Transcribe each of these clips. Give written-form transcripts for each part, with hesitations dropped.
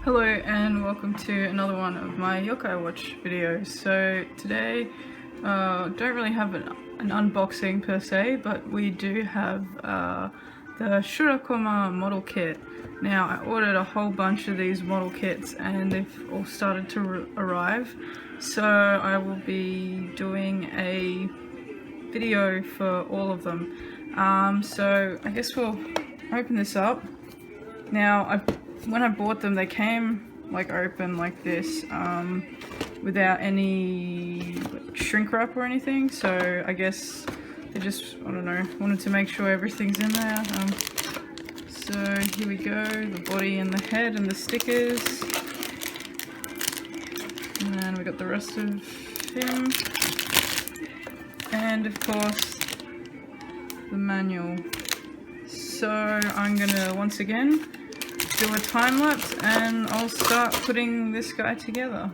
Hello and welcome to another one of my yokai watch videos. So today, don't really have an unboxing per se, but we do have the Shurakoma model kit. Now I ordered a whole bunch of these model kits and they've all started to arrive. So I will be doing a video for all of them. So I guess we'll open this up. Now when I bought them, they came like open like this, without any shrink wrap or anything. So I guess they just, I don't know, wanted to make sure everything's in there. So here we go, the body and the head and the stickers. And then we got the rest of him. And of course, the manual. So I'm gonna once again do a time lapse and I'll start putting this guy together.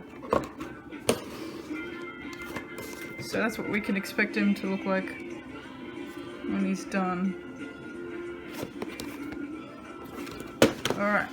So that's what we can expect him to look like when he's done. Alright.